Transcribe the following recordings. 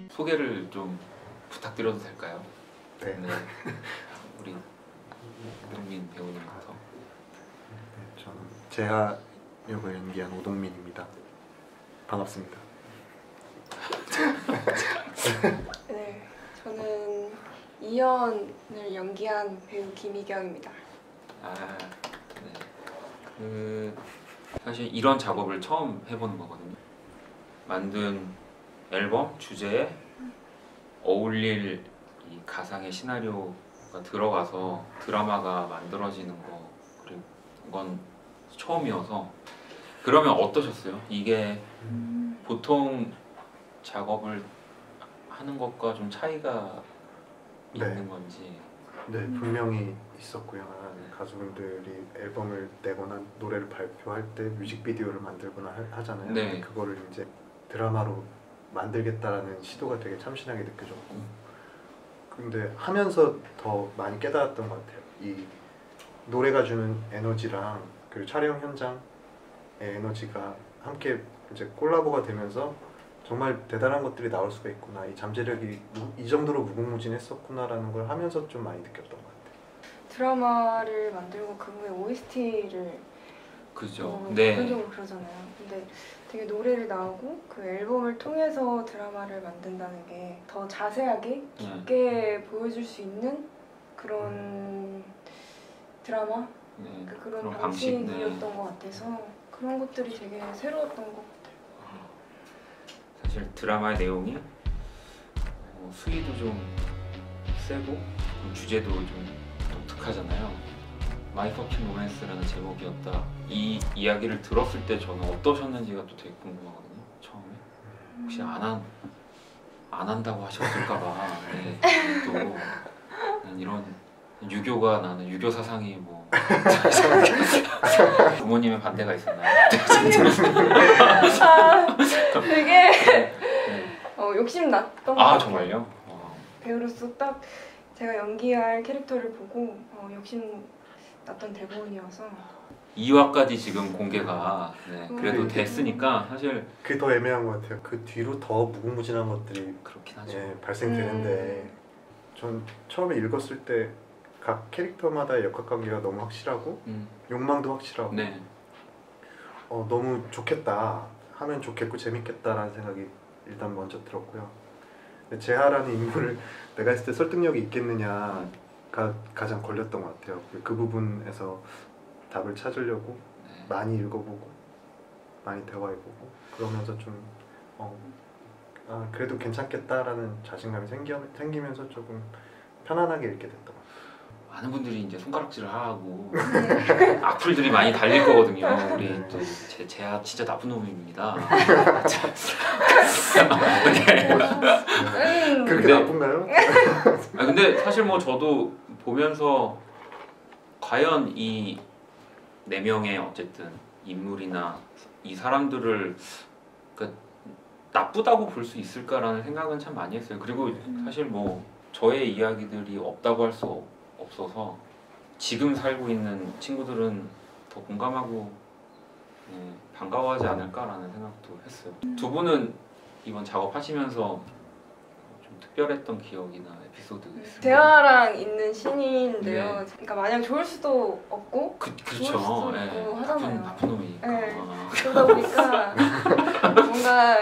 소개를 좀 부탁드려도 될까요? 네. 네. 우리 오동민 배우님부터. 네, 저는 재하 역을 연기한 오동민입니다. 반갑습니다. 네, 저는 이연을 연기한 배우 김희경입니다. 아, 네. 사실 이런 작업을 처음 해보는 거거든요. 만든 앨범 주제에 어울릴 이 가상의 시나리오가 들어가서 드라마가 만들어지는 거, 그리고 이건 처음이어서. 그러면 어떠셨어요? 이게 보통 작업을 하는 것과 좀 차이가 있는 건지. 네, 분명히 있었고요. 가수분들이 앨범을 내거나 노래를 발표할 때 뮤직비디오를 만들거나 하잖아요. 네. 그거를 이제 드라마로 만들겠다라는 시도가 되게 참신하게 느껴졌고, 근데 하면서 더 많이 깨달았던 것 같아요. 이 노래가 주는 에너지랑 그 촬영 현장의 에너지가 함께 이제 콜라보가 되면서 정말 대단한 것들이 나올 수가 있구나, 이 잠재력이 이 정도로 무궁무진했었구나라는 걸 하면서 좀 많이 느꼈던 것 같아요. 드라마를 만들고 그 후에 OST를 그죠. 네. 보편적으로 그러잖아요. 근데 되게 노래를 나오고 그 앨범을 통해서 드라마를 만든다는 게 더 자세하게 깊게 보여줄 수 있는 그런 드라마? 네. 그런 방식, 방식이었던 네. 것 같아서 그런 것들이 되게 새로웠던 것 같아요. 사실 드라마의 내용이 수위도 좀 세고 주제도 좀 독특하잖아요. 마이 퍼핀 로맨스라는 제목이었다. 이 이야기를 들었을 때 저는 어떠셨는지가 또 되게 궁금하거든요. 처음에 혹시 안 한다고 하셨을까봐. 네. 또 이런 유교가, 나는 유교 사상이 뭐 부모님의 반대가 있었나요? 되게 네. 욕심 났던 것 아, 같아요. 정말요? 배우로서 딱 제가 연기할 캐릭터를 보고 욕심 났던 대본이어서 2화까지 지금 공개가 그래도 네. 됐으니까 사실 그게 더 애매한 것 같아요. 그 뒤로 더 무궁무진한 것들이 그렇긴 하죠. 발생되는데, 전 처음에 읽었을 때 각 캐릭터마다의 역학관계가 너무 확실하고 욕망도 확실하고 네. 너무 좋겠다, 하면 좋겠고 재밌겠다라는 생각이 일단 먼저 들었고요. 근데 재하라는 인물을 내가 했을 때 설득력이 있겠느냐가 가장 걸렸던 것 같아요. 그 부분에서 답을 찾으려고 많이 읽어보고 많이 대화해보고 그러면서 좀 그래도 괜찮겠다라는 자신감이 생기면서 조금 편안하게 읽게 됐던 것 같아요. 많은 분들이 이제 손가락질을 하고 악플들이 많이 달릴 거거든요. 우리 또 재하 진짜 나쁜 놈입니다. 그렇게 나쁜가요? 근데 사실 뭐 저도 보면서 과연 이 4명의 어쨌든 인물이나 이 사람들을 나쁘다고 볼 수 있을까라는 생각은 참 많이 했어요. 그리고 사실 뭐 저의 이야기들이 없다고 할 수 없어서 지금 살고 있는 친구들은 더 공감하고 반가워하지 않을까라는 생각도 했어요. 두 분은 이번 작업하시면서 좀 특별했던 기억이나 에피소드 있으세요? 대화랑 있는 신인데요. 네. 그러니까 마냥 좋을 수도 없고 그렇죠. 좋을 수도 있고 하잖아요. 나쁜 놈이니까. 네. 그러다 보니까 뭔가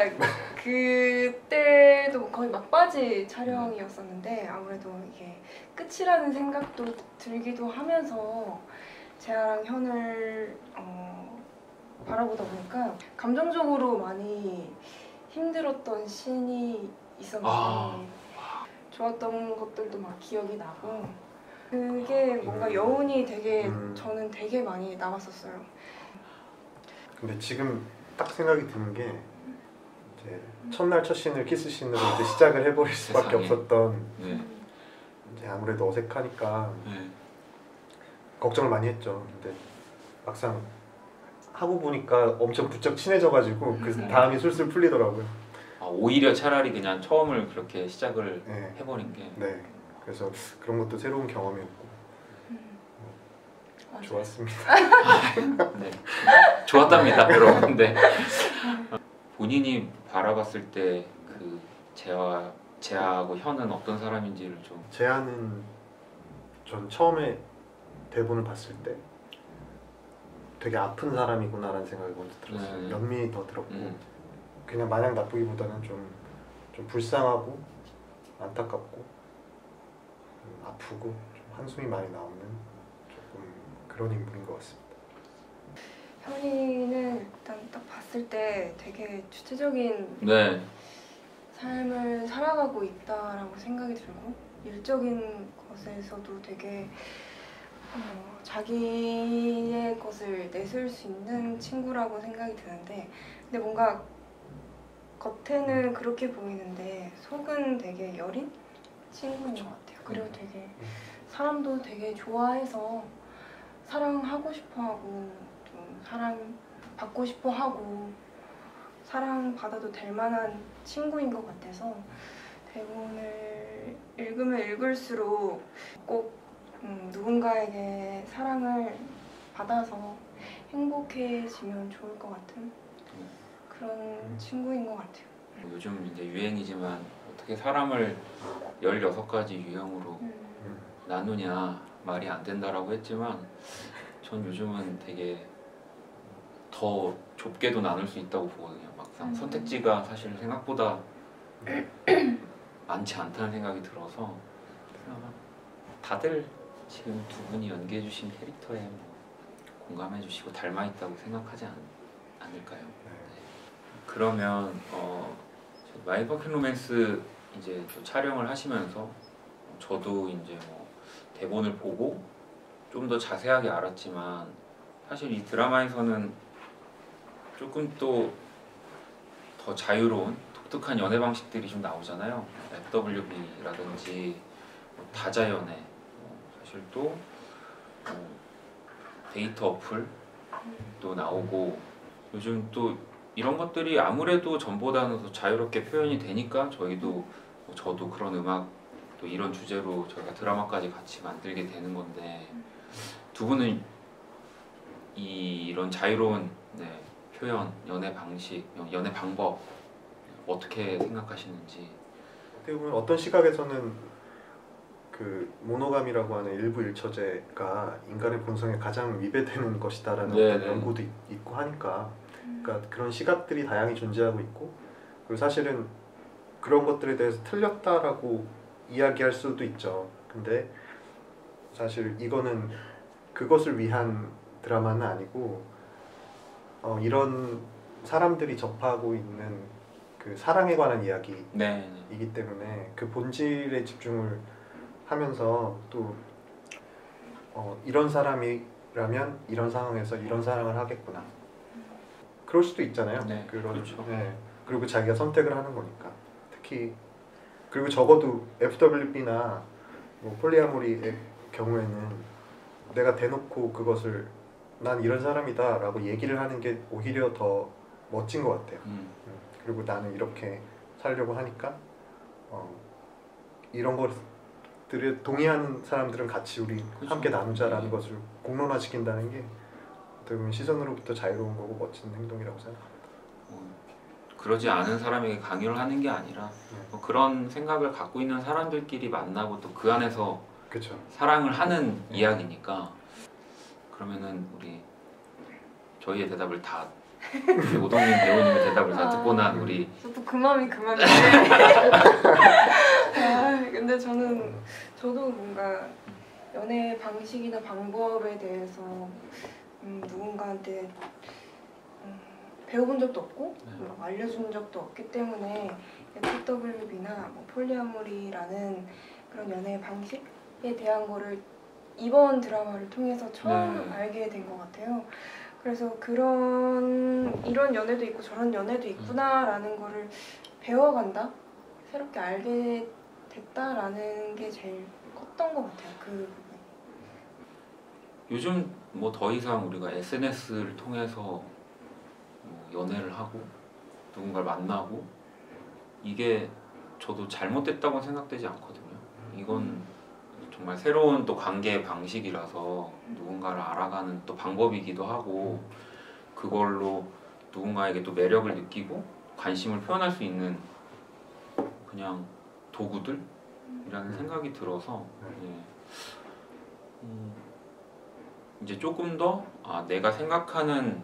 그때도 거의 막바지 촬영이었었는데 아무래도 이게 끝이라는 생각도 들기도 하면서 재하랑 현을 바라보다 보니까 감정적으로 많이 힘들었던 씬이 있었는데 좋았던 것들도 막 기억이 나고 그게 뭔가 여운이 되게 저는 되게 많이 남았었어요. 근데 지금 딱 생각이 드는 게 이제 첫날 첫 씬을 키스 씬으로 이제 시작을 해버릴 수밖에 세상에. 없었던 네. 이제 아무래도 어색하니까 네. 걱정을 많이 했죠. 근데 막상 하고 보니까 엄청 부쩍 친해져가지고 그 다음이 술술 풀리더라고요. 아, 오히려 차라리 그냥 처음을 그렇게 시작을 네. 해버린 게 네. 그래서 그런 것도 새로운 경험이었고 맞아요. 좋았습니다. 네. 좋았답니다, 여러분. 네. 본인이 바라봤을 때 그 재하고 현은 어떤 사람인지를 좀. 재하는 전 처음에 대본을 봤을 때 되게 아픈 사람이구나라는 생각이 먼저 들었어요. 네. 연민이 더 들었고 그냥 마냥 나쁘기보다는 좀 불쌍하고 안타깝고 아프고 좀 한숨이 많이 나오는 조금 그런 인물인 것 같습니다. 현이는 일단 딱 봤을 때 되게 주체적인 네. 삶을 살아가고 있다라고 생각이 들고 일적인 것에서도 되게 자기의 것을 내세울 수 있는 친구라고 생각이 드는데 근데 뭔가 겉에는 그렇게 보이는데 속은 되게 여린 친구인 것 같아요. 그리고 되게 사람도 되게 좋아해서 사랑하고 싶어하고 좀 사랑받고 싶어하고 사랑받아도 될 만한 친구인 것 같아서 대본을 읽으면 읽을수록 꼭 누군가에게 사랑을 받아서 행복해지면 좋을 것 같은 그런 친구인 것 같아요. 요즘 이제 유행이지만 어떻게 사람을 16가지 유형으로 나누냐 말이 안 된다라고 했지만 전 요즘은 되게 더 좁게도 나눌 수 있다고 보거든요. 막상 선택지가 사실 생각보다 많지 않다는 생각이 들어서 다들 지금 두 분이 연기해 주신 캐릭터에 뭐 공감해 주시고 닮아 있다고 생각하지 않을까요? 네. 그러면 마이 퍼펙트 로맨스 이제 또 촬영을 하시면서 저도 이제 뭐 대본을 보고 좀 더 자세하게 알았지만 사실 이 드라마에서는 조금 또 더 자유로운 독특한 연애 방식들이 좀 나오잖아요. FWB라든지 다자연애, 사실 또 데이터 어플도 나오고 요즘 또 이런 것들이 아무래도 전보다는 더 자유롭게 표현이 되니까 저도 그런 음악 또 이런 주제로 저희가 드라마까지 같이 만들게 되는 건데 두 분은 이런 자유로운 표현, 연애 방식, 연애 방법 어떻게 생각하시는지. 어떻게 보면 어떤 시각에서는 그 모노감이라고 하는 일부 일처제가 인간의 본성에 가장 위배되는 것이다라는 어떤 연구도 있고 하니까 그러니까 그런 시각들이 다양히 존재하고 있고 그리고 사실은 그런 것들에 대해서 틀렸다라고 이야기할 수도 있죠. 근데 사실 이거는 그것을 위한 드라마는 아니고 이런 사람들이 접하고 있는 그 사랑에 관한 이야기이기 때문에 그 본질에 집중을 하면서 또 이런 사람이라면 이런 상황에서 이런 사랑을 하겠구나 그럴 수도 있잖아요. 그렇죠. 그리고 자기가 선택을 하는 거니까 특히 그리고 적어도 FWB나 뭐 폴리아모리의 경우에는 내가 대놓고 그것을 난 이런 사람이다 라고 얘기를 하는 게 오히려 더 멋진 것 같아요. 그리고 나는 이렇게 살려고 하니까 이런 것들에 동의하는 사람들은 같이 우리 함께 나누자라는 것을 공론화시킨다는 게 어떻게 보면 시선으로부터 자유로운 거고 멋진 행동이라고 생각합니다. 그러지 않은 사람에게 강요를 하는 게 아니라 그런 생각을 갖고 있는 사람들끼리 만나고 또 그 안에서 그쵸. 사랑을 하는 이야기니까 그러면은 저희의 대답을 다 오동민 배우님의 대답을 다 듣고 난 우리 저도 그 마음이 그 마음인데 근데 저도 뭔가 연애 방식이나 방법에 대해서 누군가한테 배워본 적도 없고 알려준 적도 없기 때문에 FWB나 뭐 폴리아모리라는 그런 연애 방식에 대한 거를 이번 드라마를 통해서 처음 알게 된 것 같아요. 그래서 이런 연애도 있고 저런 연애도 있구나라는 거를 배워간다, 새롭게 알게 됐다라는 게 제일 컸던 것 같아요. 그 부분. 요즘 뭐 더 이상 우리가 SNS를 통해서 뭐 연애를 하고 누군가를 만나고 이게 저도 잘못됐다고 생각되지 않거든요. 이건 정말 새로운 또 관계 방식이라서 누군가를 알아가는 또 방법이기도 하고 그걸로 누군가에게 또 매력을 느끼고 관심을 표현할 수 있는 그냥 도구들이라는 생각이 들어서 이제 조금 더 내가 생각하는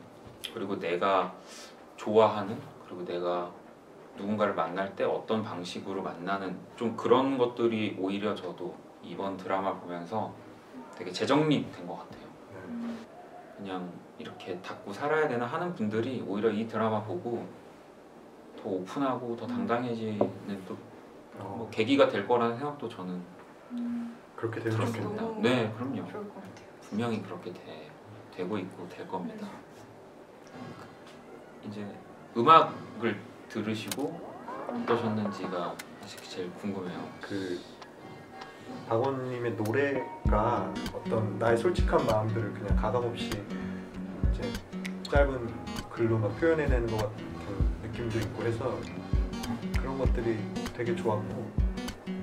그리고 내가 좋아하는 그리고 내가 누군가를 만날 때 어떤 방식으로 만나는 좀 그런 것들이 오히려 저도 이번 드라마 보면서 되게 재정립된 것 같아요. 그냥 이렇게 닫고 살아야 되나 하는 분들이 오히려 이 드라마 보고 더 오픈하고 더 당당해지는 또 뭐 계기가 될 거라는 생각도 저는 그렇게 되면 들었습니다. 너무 네, 그럼요. 좋을 것 같아요. 분명히 그렇게 되고 있고 될 겁니다. 이제 음악을 들으시고 어떠셨는지가 사실 제일 궁금해요. 그 박원님의 노래가 어떤 나의 솔직한 마음들을 그냥 가감없이 이제 짧은 글로 막 표현해내는 것 같은 느낌도 있고 해서 그런 것들이 되게 좋았고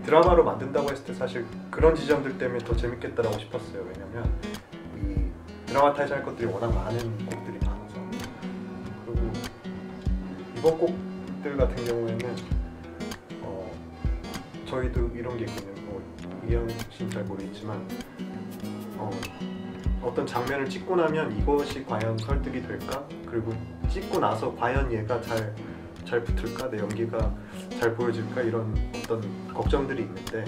드라마로 만든다고 했을 때 사실 그런 지점들 때문에 더 재밌겠다라고 싶었어요. 왜냐면 이 드라마타이즈 할 것들이 워낙 많은 곡들이 많아서 그리고 이번 곡들 같은 경우에는 저희도 이런 게 있거든요. 뭐 이현 씨는 잘 모르겠지만 어떤 장면을 찍고 나면 이것이 과연 설득이 될까? 그리고 찍고 나서 과연 얘가 잘 붙을까? 내 연기가 잘 보여질까? 이런 어떤 걱정들이 있는데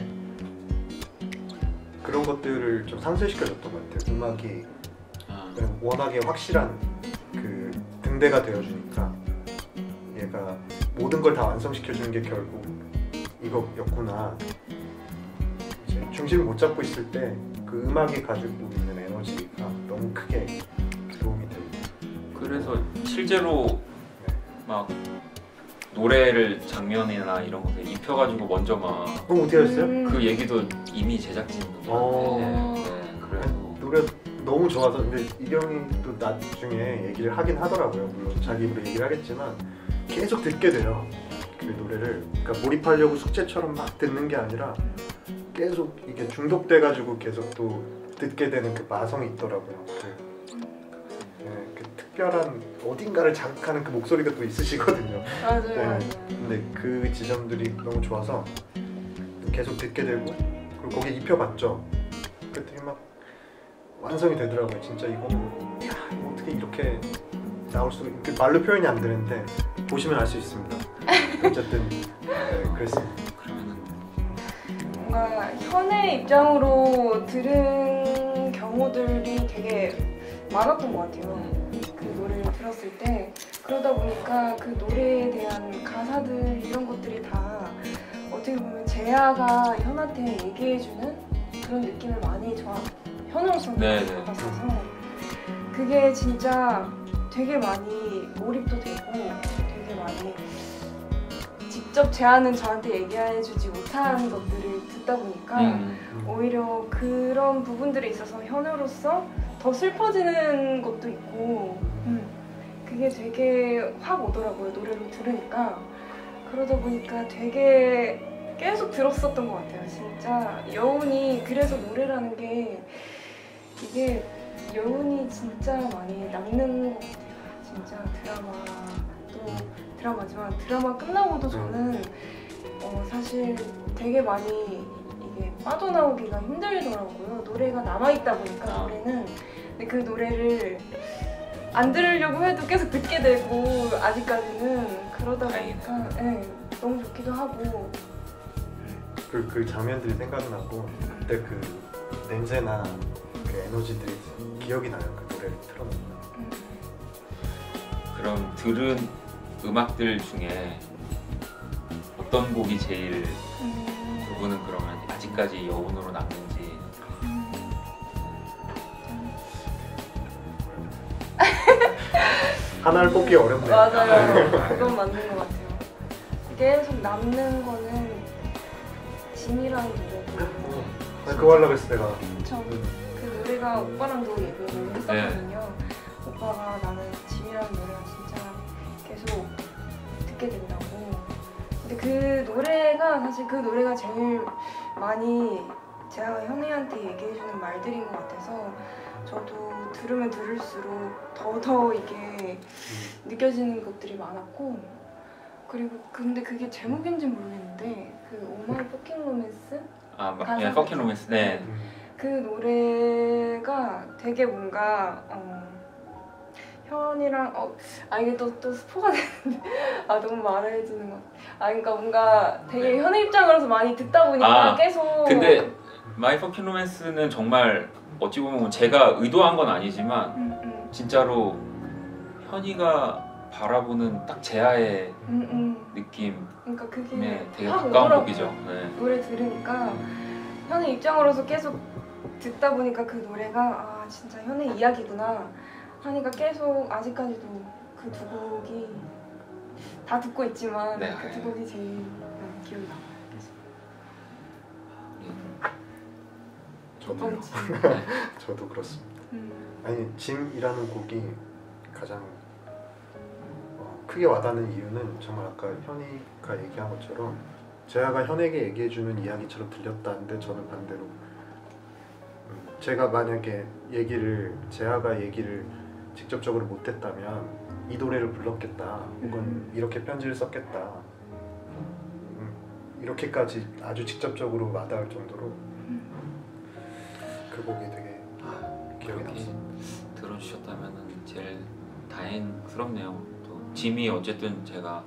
그런 것들을 좀 상쇄시켜줬던 것 같아요. 음악이 그냥 워낙에 확실한 그 등대가 되어주니까 얘가 모든 걸 다 완성시켜주는 게 결국 이거였구나. 이제 중심을 못 잡고 있을 때 그 음악이 가지고 있는 에너지가 너무 크게 도움이 되고 그래서 실제로 막 노래를 장면이나 이런 것에 입혀가지고 먼저 막 어떻게 하셨어요? 그 얘기도 이미 제작진분들한테 그래서 노래 너무 좋아서 근데 이경이 또 나중에 얘기를 하긴 하더라고요. 물론 자기 입으로 얘기를 하겠지만 계속 듣게 돼요. 그 노래를 그러니까 몰입하려고 숙제처럼 막 듣는 게 아니라 계속 이게 중독돼가지고 계속 또 듣게 되는 그 마성이 있더라고요. 그 특별한 어딘가를 자극하는 그 목소리가 또 있으시거든요. 맞아요, 네. 맞아요. 근데 그 지점들이 너무 좋아서 계속 듣게 되고 그리고 거기에 입혀봤죠. 그랬더니 막 완성이 되더라고요. 진짜 이거는 야 이거 어떻게 이렇게 나올 수가 말로 표현이 안 되는데 보시면 알 수 있습니다. 어쨌든 그랬습니다. 뭔가 현의 입장으로 들은 경우들이 되게 많았던 것 같아요. 그 노래를 들었을 때 그러다 보니까 그 노래에 대한 가사들 이런 것들이 다 어떻게 보면 재아가 현한테 얘기해주는 그런 느낌을 많이 현으로서는 받았어서 그게 진짜 되게 많이 몰입도 되고 되게 많이 직접 재아는 저한테 얘기해주지 못한 것들을 듣다 보니까 오히려 그런 부분들에 있어서 현우로서 더 슬퍼지는 것도 있고 그게 되게 확 오더라고요. 노래를 들으니까. 그러다 보니까 되게 계속 들었었던 것 같아요. 진짜 여운이 그래서 노래라는 게 이게 여운이 진짜 많이 남는 것 같아요. 진짜 드라마도 드라마지만 드라마 끝나고도 저는 사실 되게 많이 이게 빠져나오기가 힘들더라고요. 노래가 남아있다 보니까 노래는 근데 그 노래를 안 들으려고 해도 계속 듣게 되고 아직까지는 그러다 보니까 너무 좋기도 하고 그 장면들이 생각나고 그때 그 냄새나 그 에너지들이 기억이 나요. 그 노래를 틀어놓으면. 그럼 들은 음악들 중에 어떤 곡이 제일 두 분은 그러면 아직까지 여운으로 남는지 하나를 뽑기 어렵네요. 맞아요. 그건 맞는 것 같아요. 계속 남는 거는 진이라는 노래고 그거 하려고 했어 내가. 그 우리가 오빠랑도 얘기를 했었거든요. 오빠가 나는 짐이라는 노래가 진짜 계속 듣게 된다고. 근데 그 노래가 사실 그 노래가 제일 많이 제가 현이한테 얘기해주는 말들인 것 같아서 저도 들으면 들을수록 더 이게 느껴지는 것들이 많았고, 그리고 근데 그게 제목인지 모르겠는데 그 오마이 포킹 로맨스? 예, 퍼킹 로맨스. 네. 그 노래가 되게 뭔가 현이랑 이게 또 스포가 되는데 너무 말해주는 것 같아. 그러니까 뭔가 되게 현의 입장으로서 많이 듣다 보니까 계속. 근데 마이 퍼킹 로맨스는 정말 어찌 보면 제가 의도한 건 아니지만 진짜로 현이가 바라보는 딱 제아의 느낌. 그러니까 그게 네, 되게 확 가까운 오더라고요. 곡이죠. 네. 노래 들으니까 현의 입장으로서 계속 듣다 보니까 그 노래가 진짜 현의 이야기구나 하니까 계속 아직까지도 그 두 곡이 다 듣고 있지만 네. 그 두 곡이 제일 기억이 나요. 저도요. 네. 저도 그렇습니다. 아니 짐이라는 곡이 가장 크게 와닿는 이유는 정말 아까 현이가 얘기한 것처럼 제아가 현에게 얘기해주는 이야기처럼 들렸다는데 저는 반대로 제가 만약에 제아가 얘기를 직접적으로 못했다면 이 노래를 불렀겠다 혹은 이렇게 편지를 썼겠다 이렇게까지 아주 직접적으로 와닿을 정도로 그 곡이 되게 기억에 그렇게 남습니다. 들어주셨다면 제일 다행스럽네요. 또 짐이 어쨌든 제가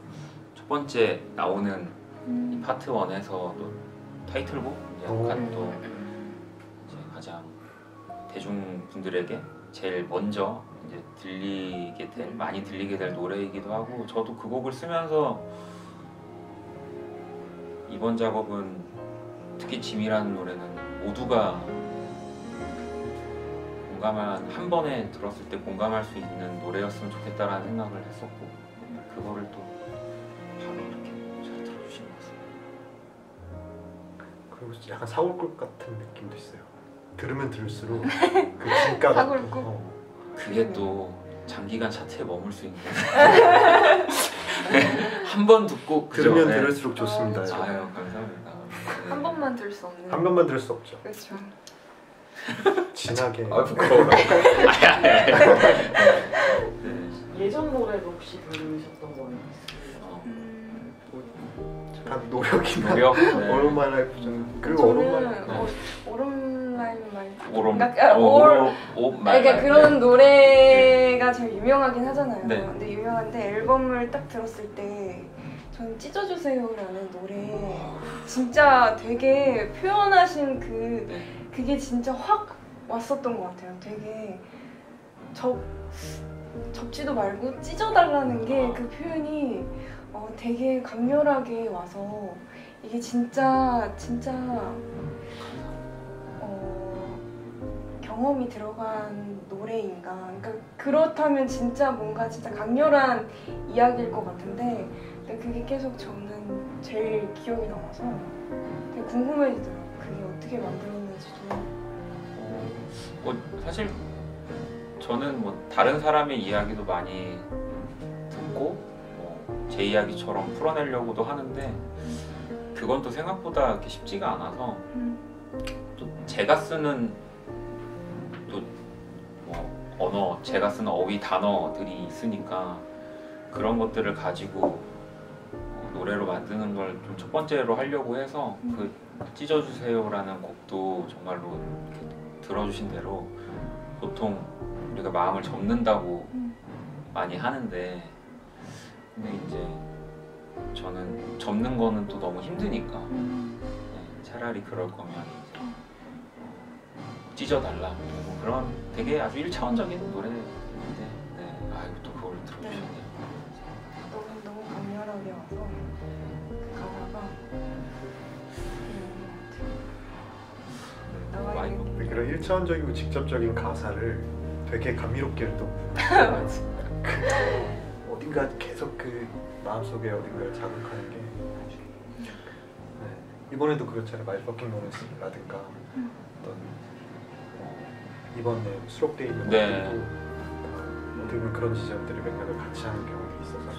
첫 번째 나오는 이 파트 1에서 또 타이틀곡 약간 또 이제 가장 대중분들에게 제일 먼저 이제 많이 들리게 될 노래이기도 하고, 저도 그 곡을 쓰면서 이번 작업은 특히 짐이라는 노래는 모두가 한 번에 들었을 때 공감할 수 있는 노래였으면 좋겠다라는 생각을 했었고, 그거를 또 바로 이렇게 잘 들어주신 것 같습니다. 그리고 약간 사골국 같은 느낌도 있어요. 들으면 들을수록 그 진가가 사골국? 그게 또 장기간 차트에 머물 수 있는 한 번 듣고 들으면 네. 들을수록 좋습니다. 그렇죠. 아유 감사합니다. 네. 한 번만 들을 수 없는. 한 번만 들을 수 없죠. 그렇죠. 진하게. 부끄러워. 네. 예전 노래도 혹시 들으셨던 거예요? 다 노력이나 노력? 네. 얼음말 그리고 저는 얼음말 오름라임 말. 오롬. 그러니까 그런 노래가 제일 유명하긴 하잖아요. 네. 근데 유명한데 앨범을 딱 들었을 때 저는 찢어주세요라는 노래 진짜 되게 표현하신 그게 진짜 확 왔었던 것 같아요. 되게 접지도 말고 찢어달라는 게 그 표현이 되게 강렬하게 와서 이게 진짜 경험이 들어간 노래인가. 그러니까 그렇다면 진짜 뭔가 진짜 강렬한 이야기일 것 같은데 근데 그게 계속 저는 제일 기억이 남아서 되게 궁금해지더라고요. 그게 어떻게 만들었는지도. 사실 저는 다른 사람의 이야기도 많이 듣고 제 이야기처럼 풀어내려고도 하는데 그건 또 생각보다 그렇게 쉽지가 않아서 또 제가 쓰는 언어, 제가 쓰는 어휘 단어들이 있으니까 그런 것들을 가지고 노래로 만드는 걸 좀 첫 번째로 하려고 해서 그 찢어주세요라는 곡도 정말로 이렇게 들어주신 대로 보통 우리가 마음을 접는다고 많이 하는데 근데 이제 저는 접는 거는 또 너무 힘드니까 차라리 그럴 거면 이제 찢어달라 뭐 그런 되게 아주 1차원적인 노래인데 또 그걸 들어주셨네요. 너무 강렬하게 와서 그 가사가 많이 그런 일차원적이고 직접적인 가사를 되게 감미롭게 또 어딘가 계속 그 마음속에 어딘가를 자극하는 게 이번에도 그렇잖아요. 마이 퍼킹 로맨스라든가 어떤 이번에 수록돼 있는 네. 것들도 어떻게 보면 그런 지점들을 맥락을 같이 하는 경우도 있어서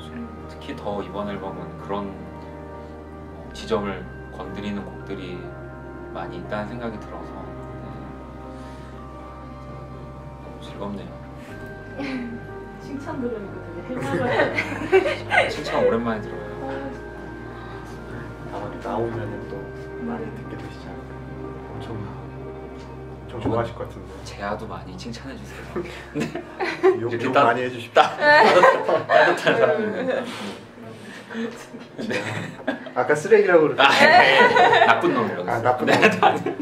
특히 더 이번 앨범은 그런 지점을 건드리는 곡들이 많이 있다는 생각이 들어서 너무 즐겁네요. 칭찬 들으니까 되게 해맑아요. 칭찬 오랜만에 들어요. 아마 나오면은 또 많이 듣게 되시지 않을까. 엄청 좋아하실 것 같은데. 재하도 많이 칭찬해 주세요. 욕 이렇게 딱- 많이 해주십시오. 따뜻한 사람이네. 아까 쓰레기라고 그랬죠. 나쁜 놈이라고. 아, 나쁜 네, 놈.